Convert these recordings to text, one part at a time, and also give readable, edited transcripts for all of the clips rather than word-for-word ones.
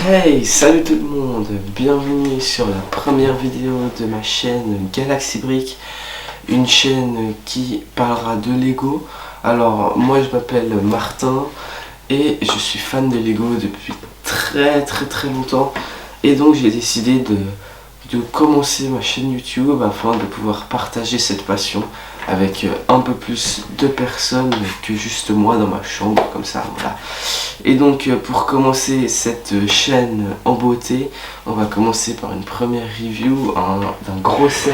Hey, salut tout le monde, bienvenue sur la première vidéo de ma chaîne Galaxy Brick, une chaîne qui parlera de Lego. Alors moi je m'appelle Martin et je suis fan de Lego depuis très longtemps, et donc j'ai décidé de commencer ma chaîne YouTube afin de pouvoir partager cette passion avec un peu plus de personnes que juste moi dans ma chambre, comme ça, voilà. Et donc pour commencer cette chaîne en beauté, on va commencer par une première review d'un gros set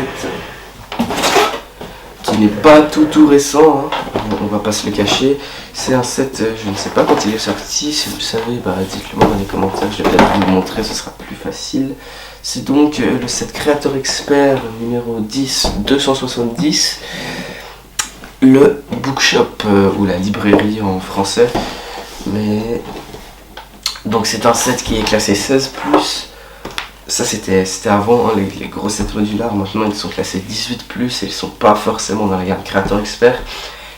qui n'est pas tout récent, hein. On va pas se le cacher. C'est un set, je ne sais pas quand il est sorti, si vous le savez, dites-le moi dans les commentaires, je vais peut-être vous le montrer, ce sera plus facile. C'est donc le set Creator Expert numéro 10-270, le bookshop ou la librairie en français. Mais donc c'est un set qui est classé 16+. Ça c'était avant, hein, les gros sets modulaires. Maintenant ils sont classés 18+, et ils sont pas forcément dans la gamme Creator Expert.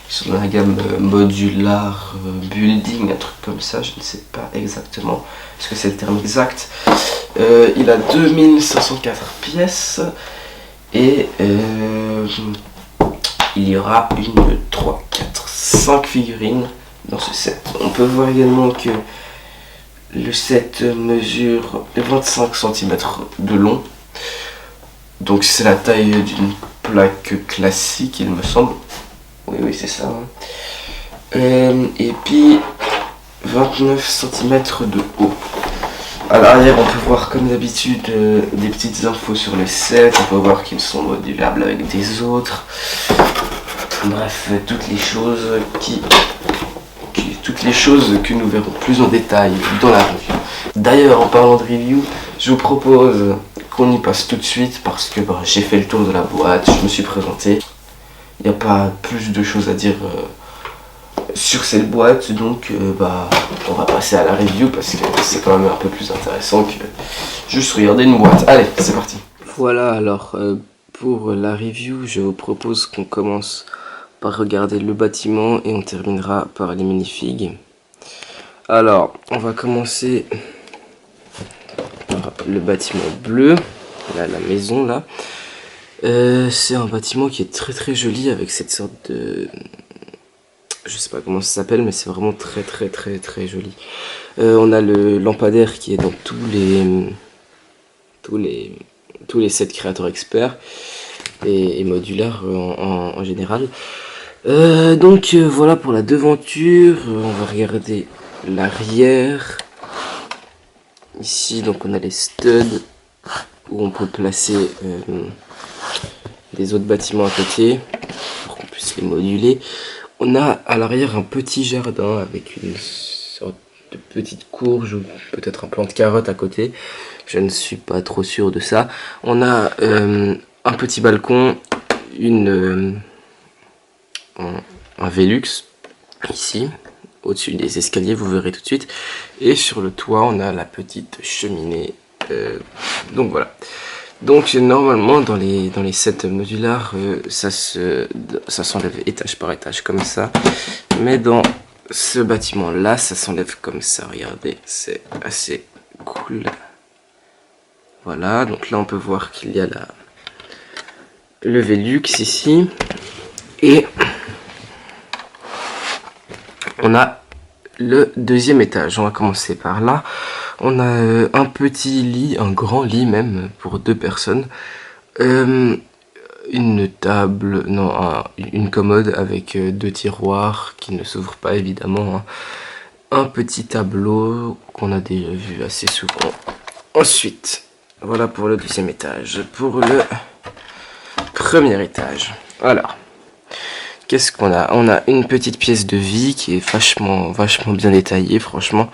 Ils sont dans la gamme modular building, un truc comme ça, je ne sais pas exactement ce que c'est le terme exact. Il a 2504 pièces et il y aura 5 figurines dans ce set. On peut voir également que le set mesure 25 cm de long, donc c'est la taille d'une plaque classique, il me semble. Oui, c'est ça, hein. Et puis 29 cm de haut. À l'arrière, on peut voir comme d'habitude des petites infos sur les sets. On peut voir qu'ils sont modulables avec des autres. Bref, toutes les choses que nous verrons plus en détail dans la review. D'ailleurs, en parlant de review, je vous propose qu'on y passe tout de suite parce que j'ai fait le tour de la boîte, je me suis présenté. Il n'y a pas plus de choses à dire sur cette boîte, donc on va passer à la review parce que c'est quand même un peu plus intéressant que juste regarder une boîte. Allez, c'est parti. Voilà, alors pour la review, je vous propose qu'on commence par regarder le bâtiment et on terminera par les minifigs. Alors, on va commencer par le bâtiment bleu, là, la maison là. C'est un bâtiment qui est très joli avec cette sorte de... Je sais pas comment ça s'appelle, mais c'est vraiment très joli. On a le lampadaire qui est dans tous les sets Creator Expert et modulaires en général. Donc voilà pour la devanture. On va regarder l'arrière. Ici donc on a les studs où on peut placer des autres bâtiments à côté pour qu'on puisse les moduler. On a à l'arrière un petit jardin avec une sorte de petite courge ou peut-être un plant de carotte à côté. Je ne suis pas trop sûr de ça. On a un petit balcon, un Velux ici, au-dessus des escaliers, vous verrez tout de suite. Et sur le toit, on a la petite cheminée. Donc voilà. Donc normalement dans les sets modulaires ça s'enlève étage par étage comme ça, mais dans ce bâtiment là ça s'enlève comme ça, regardez, c'est assez cool. Voilà, donc là on peut voir qu'il y a le Velux ici, et on a le deuxième étage. On va commencer par là. On a un petit lit, un grand lit même pour 2 personnes, une table, non, une commode avec 2 tiroirs qui ne s'ouvrent pas évidemment, hein. Un petit tableau qu'on a déjà vu assez souvent. Ensuite, voilà pour le deuxième étage. Pour le premier étage, alors qu'est-ce qu'on a? On a une petite pièce de vie qui est vachement bien détaillée, franchement.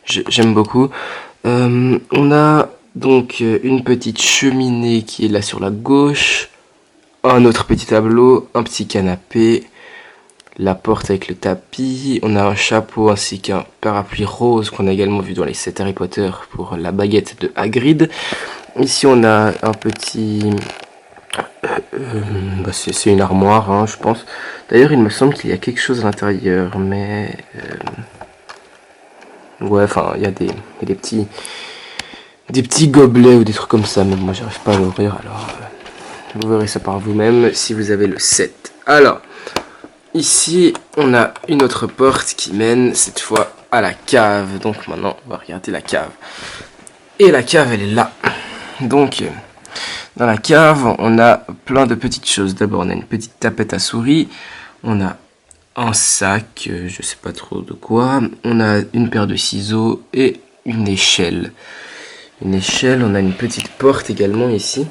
J'aime beaucoup. On a donc une petite cheminée qui est là sur la gauche, un autre petit tableau, un petit canapé, la porte avec le tapis, on a un chapeau ainsi qu'un parapluie rose qu'on a également vu dans les sets Harry Potter pour la baguette de Hagrid. Ici on a un petit... c'est une armoire, hein, je pense. D'ailleurs il me semble qu'il y a quelque chose à l'intérieur, mais... ouais, enfin il y a des petits des petits gobelets ou des trucs comme ça, mais moi j'arrive pas à l'ouvrir, alors vous verrez ça par vous-même si vous avez le set. Alors, ici on a une autre porte qui mène cette fois à la cave, donc maintenant on va regarder la cave. Et la cave elle est là, donc dans la cave on a plein de petites choses. D'abord on a une petite tapette à souris, on a un sac, je sais pas trop de quoi, on a une paire de ciseaux et une échelle. Une échelle, on a une petite porte également ici.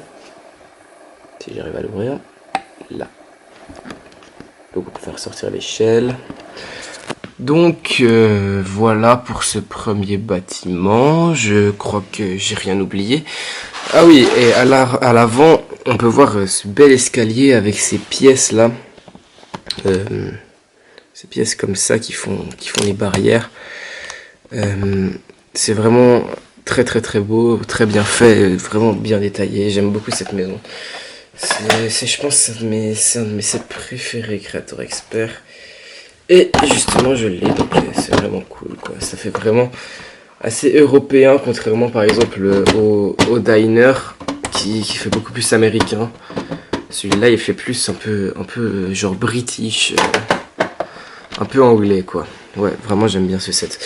Si j'arrive à l'ouvrir. Là. Donc on peut faire sortir l'échelle. Donc voilà pour ce premier bâtiment. Je crois que j'ai rien oublié. Ah oui, et à l'avant, on peut voir ce bel escalier avec ces pièces là. Ces pièces comme ça qui font les barrières. C'est vraiment très très très beau, très bien fait, vraiment bien détaillé. J'aime beaucoup cette maison. C'est je pense c'est un de mes sets préférés Creator Expert. Et justement je l'ai, donc c'est vraiment cool quoi. Ça fait vraiment assez européen, contrairement par exemple au diner qui fait beaucoup plus américain. Celui-là il fait plus un peu genre british, un peu anglais quoi. Ouais, vraiment j'aime bien ce set.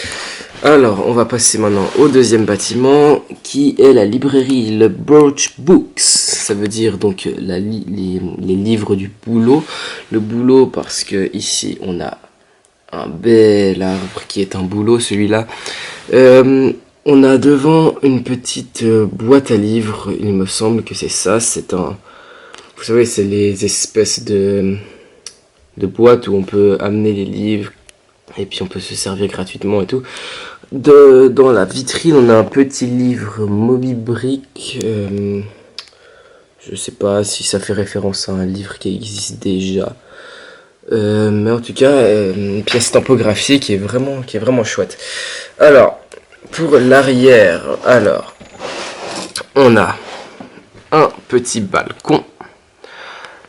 Alors, on va passer maintenant au deuxième bâtiment, qui est la librairie, le Birch Books. Ça veut dire donc les livres du boulot. Le boulot parce que ici on a un bel arbre qui est un boulot, celui-là. On a devant une petite boîte à livres, il me semble que c'est ça. C'est un... Vous savez, c'est les espèces de boîtes où on peut amener les livres. Et puis on peut se servir gratuitement et tout. Dans la vitrine, on a un petit livre Moby Brick. Je sais pas si ça fait référence à un livre qui existe déjà. Mais en tout cas, une pièce tampographiée qui est vraiment chouette. Alors, pour l'arrière, on a un petit balcon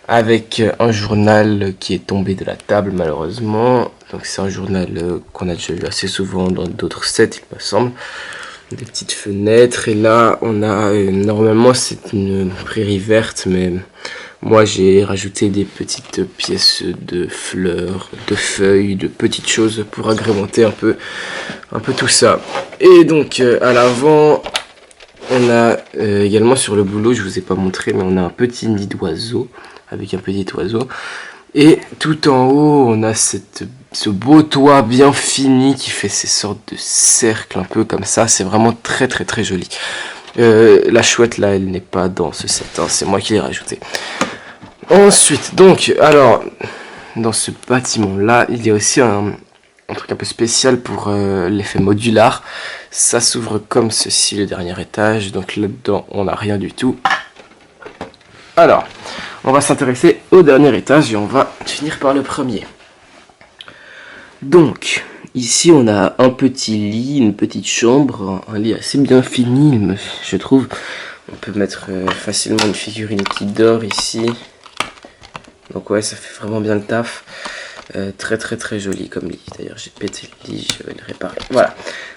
avec un journal qui est tombé de la table malheureusement. Donc c'est un journal qu'on a déjà vu assez souvent dans d'autres sets il me semble. Des petites fenêtres et là on a normalement c'est une prairie verte mais moi j'ai rajouté des petites pièces de fleurs, de feuilles, de petites choses pour agrémenter un peu tout ça. Et donc à l'avant on a également sur le boulot, je vous ai pas montré mais on a un petit nid d'oiseau avec un petit oiseau. Et tout en haut, on a ce beau toit bien fini qui fait ces sortes de cercles un peu comme ça. C'est vraiment très très très joli. La chouette là, elle n'est pas dans ce set, hein, c'est moi qui l'ai rajouté. Ensuite, donc, alors, dans ce bâtiment là, il y a aussi un truc un peu spécial pour l'effet modular. Ça s'ouvre comme ceci, le dernier étage. Donc là-dedans, on n'a rien du tout. Alors, on va s'intéresser au dernier étage et on va finir par le premier. Donc, ici on a un petit lit, une petite chambre, un lit assez bien fini, je trouve. On peut mettre facilement une figurine qui dort ici. Donc ouais, ça fait vraiment bien le taf. Très très très joli comme lit. D'ailleurs, j'ai pété le lit, je vais le réparer. Voilà.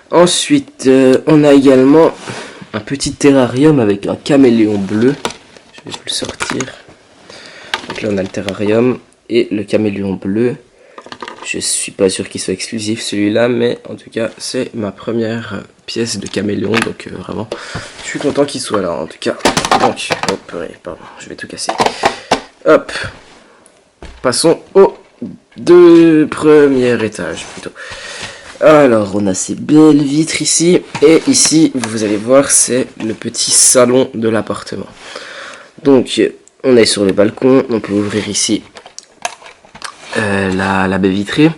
Ensuite, on a également un petit terrarium avec un caméléon bleu. Je vais vous le sortir. Donc là on a le terrarium et le caméléon bleu. Je suis pas sûr qu'il soit exclusif celui-là, mais en tout cas c'est ma première pièce de caméléon, donc vraiment je suis content qu'il soit là en tout cas. Donc, hop, pardon, je vais tout casser. Hop, passons au premier étage plutôt. Alors on a ces belles vitres ici, et ici vous allez voir c'est le petit salon de l'appartement. Donc on est sur le balcon, on peut ouvrir ici la baie vitrée.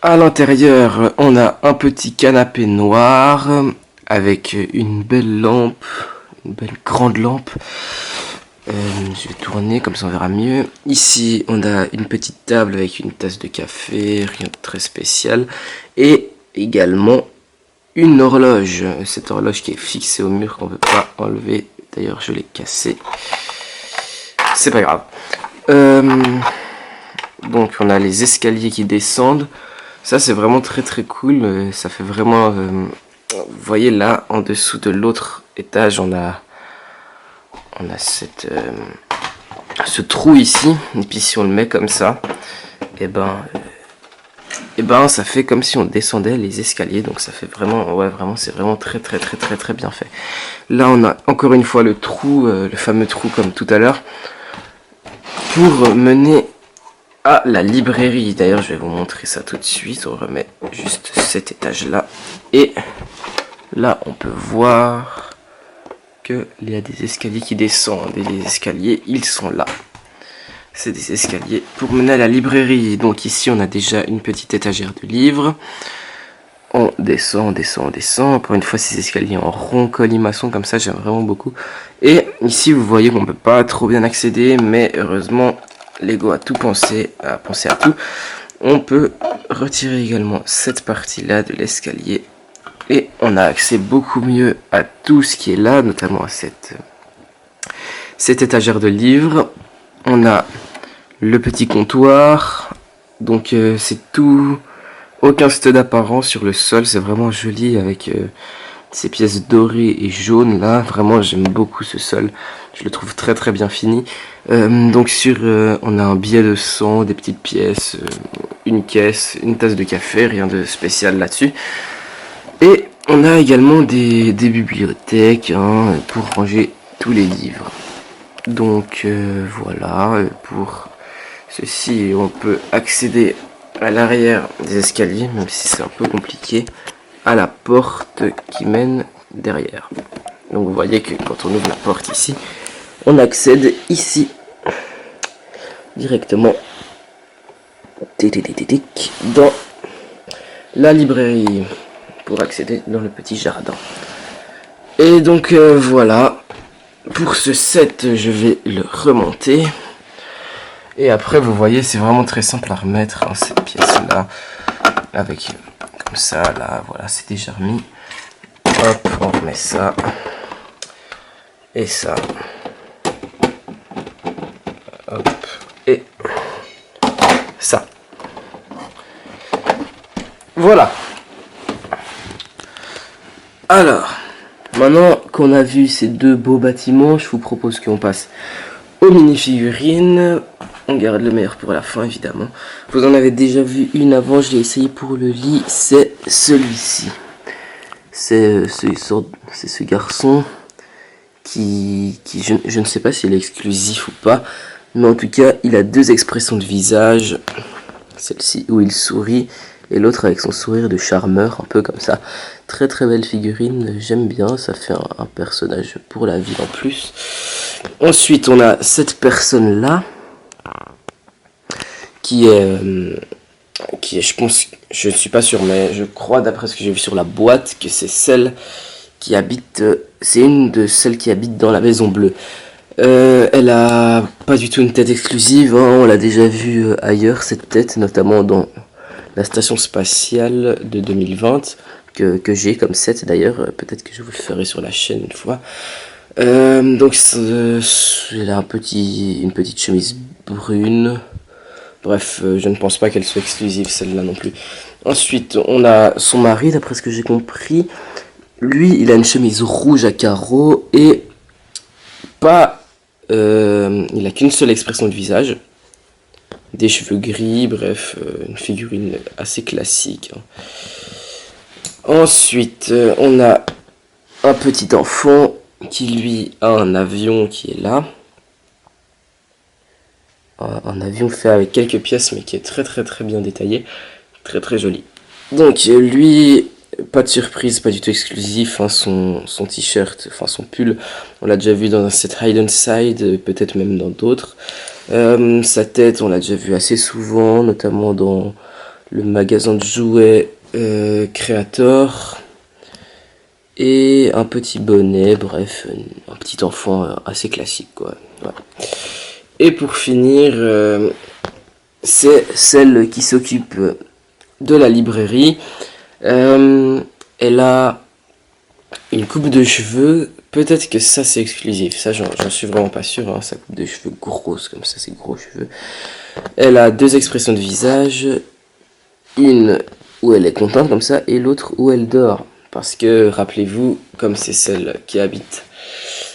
À l'intérieur, on a un petit canapé noir avec une belle lampe, une belle grande lampe. Je vais tourner, comme ça on verra mieux. Ici, on a une petite table avec une tasse de café, rien de très spécial. Et également une horloge. Cette horloge qui est fixée au mur qu'on ne peut pas enlever. D'ailleurs, je l'ai cassée. C'est pas grave. Donc, on a les escaliers qui descendent. Ça, c'est vraiment très très cool. Ça fait vraiment vous voyez là, en dessous de l'autre étage, on a ce trou ici. Et puis si on le met comme ça, et ben ça fait comme si on descendait les escaliers. Donc ça fait vraiment, ouais, vraiment, c'est vraiment très bien fait. Là, on a encore une fois le trou, le fameux trou comme tout à l'heure, pour mener à la librairie. D'ailleurs, je vais vous montrer ça tout de suite. On remet juste cet étage là, et là on peut voir que il y a des escaliers qui descendent, et les escaliers, ils sont là. C'est des escaliers pour mener à la librairie. Donc ici on a déjà une petite étagère de livres. On descend, on descend, on descend. Encore une fois, ces escaliers en rond colimaçon comme ça, j'aime vraiment beaucoup. Et ici vous voyez qu'on peut pas trop bien accéder, mais heureusement Lego a tout pensé, à tout. On peut retirer également cette partie-là de l'escalier. Et on a accès beaucoup mieux à tout ce qui est là, notamment à cette étagère de livres. On a le petit comptoir. Donc c'est tout, aucun stud apparent sur le sol. C'est vraiment joli avec ces pièces dorées et jaunes là. Vraiment j'aime beaucoup ce sol. Je le trouve très bien fini. Donc on a un billet de 100, des petites pièces, une caisse, une tasse de café, rien de spécial là-dessus. Et on a également des bibliothèques pour ranger tous les livres. Donc voilà, pour ceci, on peut accéder à l'arrière des escaliers, même si c'est un peu compliqué, à la porte qui mène derrière. Donc vous voyez que quand on ouvre la porte ici, on accède ici directement dans la librairie pour accéder dans le petit jardin. Et donc voilà, pour ce set je vais le remonter, et après vous voyez c'est vraiment très simple à remettre cette pièce là, avec comme ça là, voilà, c'est déjà remis. Hop, on remet ça et ça, hop, et ça. Voilà. Alors, maintenant qu'on a vu ces deux beaux bâtiments, je vous propose qu'on passe aux mini-figurines. On garde le meilleur pour la fin, évidemment. Vous en avez déjà vu une avant, je l'ai essayé pour le lit, c'est celui-ci. C'est ce garçon qui je ne sais pas s'il est exclusif ou pas, mais en tout cas, il a deux expressions de visage. Celle-ci où il sourit, et l'autre avec son sourire de charmeur, un peu comme ça. Très belle figurine, j'aime bien, ça fait un personnage pour la ville en plus. Ensuite, on a cette personne-là, qui est, je pense, je ne suis pas sûr, mais je crois, d'après ce que j'ai vu sur la boîte, que c'est celle qui habite, c'est une de celles qui habitent dans la Maison Bleue. Elle a pas du tout une tête exclusive, on l'a déjà vu ailleurs, cette tête, notamment dans la station spatiale de 2020, que j'ai comme set d'ailleurs, peut-être que je vous le ferai sur la chaîne une fois. Donc elle a une petite chemise brune. Bref, je ne pense pas qu'elle soit exclusive, celle-là non plus. Ensuite, on a son mari, d'après ce que j'ai compris. Lui, il a une chemise rouge à carreaux et pas... il a qu'une seule expression de visage. Des cheveux gris, bref, une figurine assez classique. Ensuite, on a un petit enfant qui, lui, a un avion qui est là. Un avion fait avec quelques pièces, mais qui est très bien détaillé. Très joli. Donc, lui, pas de surprise, pas du tout exclusif. Son t-shirt, enfin son pull, on l'a déjà vu dans un set Hide and Side, peut-être même dans d'autres. Sa tête, on l'a déjà vu assez souvent, notamment dans le magasin de jouets Creator. Et un petit bonnet, bref, un petit enfant assez classique, quoi. Voilà. Et pour finir, c'est celle qui s'occupe de la librairie. Elle a une coupe de cheveux. Peut-être que ça c'est exclusif. Ça j'en suis vraiment pas sûr. Sa coupe de cheveux grosse comme ça, c'est gros cheveux. Elle a deux expressions de visage. Une où elle est contente comme ça et l'autre où elle dort. Parce que, rappelez-vous, comme c'est celle qui habite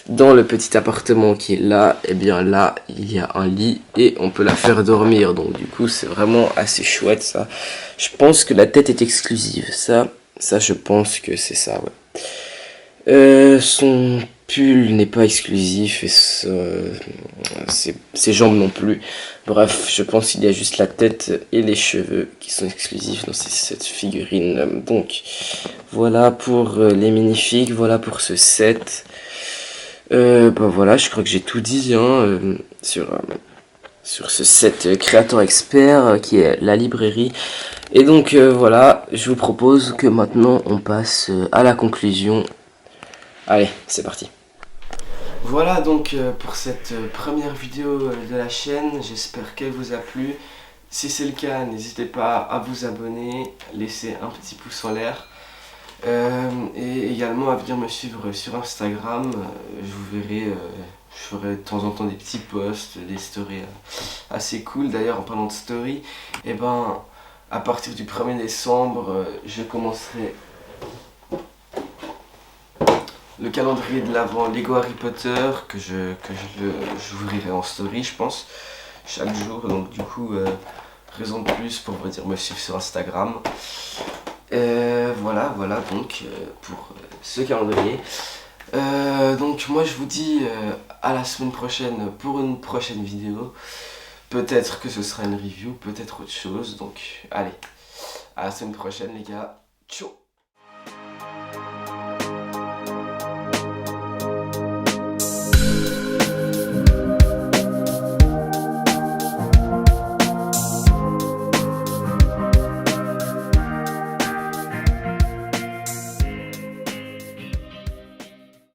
dans le petit appartement qui est là, et bien là, il y a un lit et on peut la faire dormir. Donc du coup, c'est vraiment assez chouette ça. Je pense que la tête est exclusive. Ça je pense que c'est ça, ouais. Son pull n'est pas exclusif et ses jambes non plus. Bref, je pense qu'il y a juste la tête et les cheveux qui sont exclusifs dans cette figurine. Donc, voilà pour les minifigs, voilà pour ce set. Bah voilà, je crois que j'ai tout dit hein, sur ce set Creator Expert qui est la librairie. Et donc voilà, je vous propose que maintenant on passe à la conclusion. Allez, c'est parti. Voilà donc pour cette première vidéo de la chaîne, j'espère qu'elle vous a plu. Si c'est le cas, n'hésitez pas à vous abonner, laisser un petit pouce en l'air. Et également à venir me suivre sur Instagram. Je vous verrai, je ferai de temps en temps des petits posts, des stories assez cool. D'ailleurs en parlant de story, et ben à partir du 1er décembre, je commencerai le calendrier de l'avant Lego Harry Potter que j'ouvrirai en story je pense chaque jour. Donc du coup raison de plus pour venir me suivre sur Instagram. Voilà donc pour ce calendrier. Donc moi je vous dis à la semaine prochaine pour une prochaine vidéo. Peut-être que ce sera une review, peut-être autre chose. Donc allez, à la semaine prochaine les gars. Ciao.